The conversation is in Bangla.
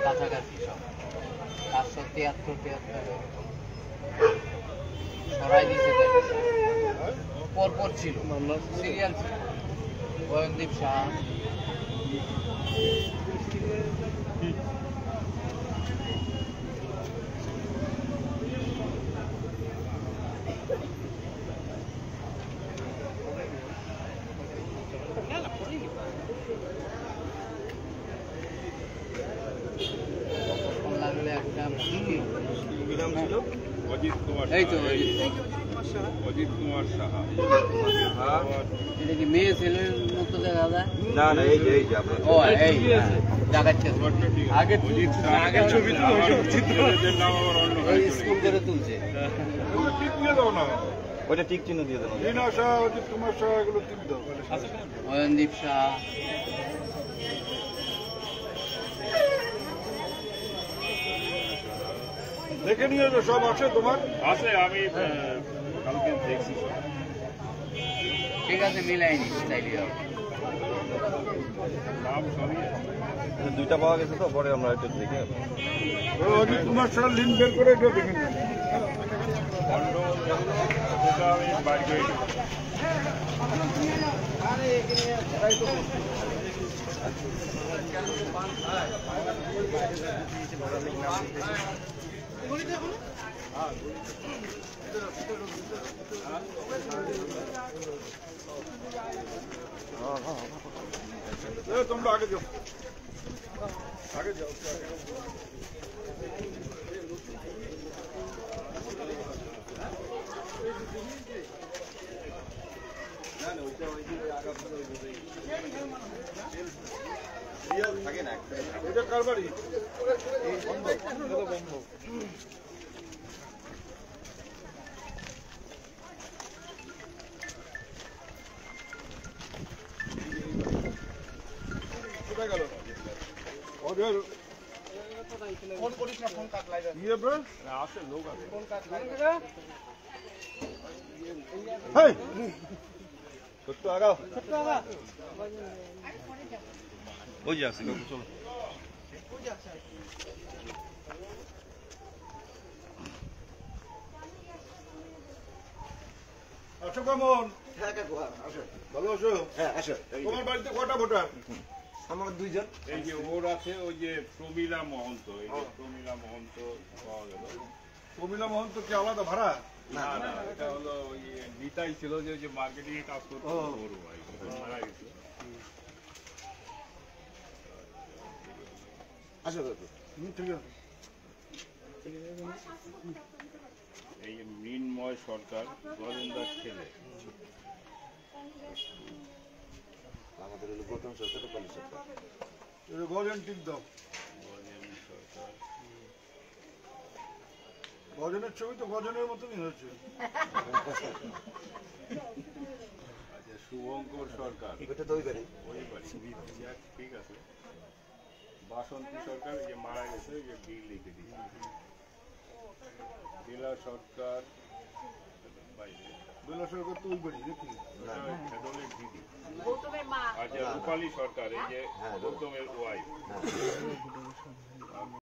কাছাকাছি সব 473-73 সরাই দিয়েছে পরপর ছিল সিরিয়াল ছিল অয়নদীপ শাহ লাগলে একটা অজিত কুমার সাহা এটা কি মেয়ে ছেলের মতো দেখা যায়? না না এই যে ও এই দেখাচ্ছে আগের ছবি স্কুল করে তুলছে ওইটা টিক চিহ্ন দিয়ে দেন। অজিত কুমার সাহা এগুলো টিক দাও। অয়নদীপ শাহ দেখে নিয়ে সব আছে তোমার আছে আমি কালকে দেখছি ঠিক আছে মিলাইনি চাইলে নাম সবই দুইটা পাওয়া গেছে তো পরে আমরা একটু দেখে অজিত কুমার সাহা লিঙ্ক বের করে এটা দেখে নিন আমি বাড়ি করে তোমরা আগে যাও আগে যাও এটা কার বাড়ি বন্ধ কোথায় গেল ওদের ফোন করিস না ফোন কাট লাইদা ইয়ে ব্রো আসে লোক আছে ফোন কাট লাইদা হেই ছোট্ট আগাও আগা ওই যে আছে চলো আচ্ছা কেমন হ্যাঁ কাকু আসো। ভালো আছো হ্যাঁ আসো। তোমার বাড়িতে কটা ভোটার আমার দুইজন। এই যে ওর আছে ওই যে প্রমীলা মহন্ত এই যে প্রমীলা মহন্ত পাওয়া গেল প্রমীলা মহন্ত কি আলাদা ভাড়া না না এটা হলো ওই নিতাই ছিল যে ওই যে মার্কেটিং এ কাজ করতো ওর ভাই মারা গেছিল আসো কাকু। ঠিক আছে এই যে মৃন্ময় সরকার গজেন্দার ছেলে আমাদের হলো প্রথম সরকার রূপালী সরকার। এটা গজেন টিক দাও গজেন সরকার গজনের ছবি তো গজনের মতনই হয়েছে আচ্ছা শুভঙ্কর সরকার এটা তো ওই বাড়ি। ওই বাড়ি ঠিক আছে বাসন্তী সরকার এই যে মারা গেছে যে বিল লিখে দিয়েছে জেলা সরকার বেলা সরকার তো ওই বাড়ি দেখি দিদি আচ্ছা রূপালী সরকার এই যে গৌতমের ওয়াইফ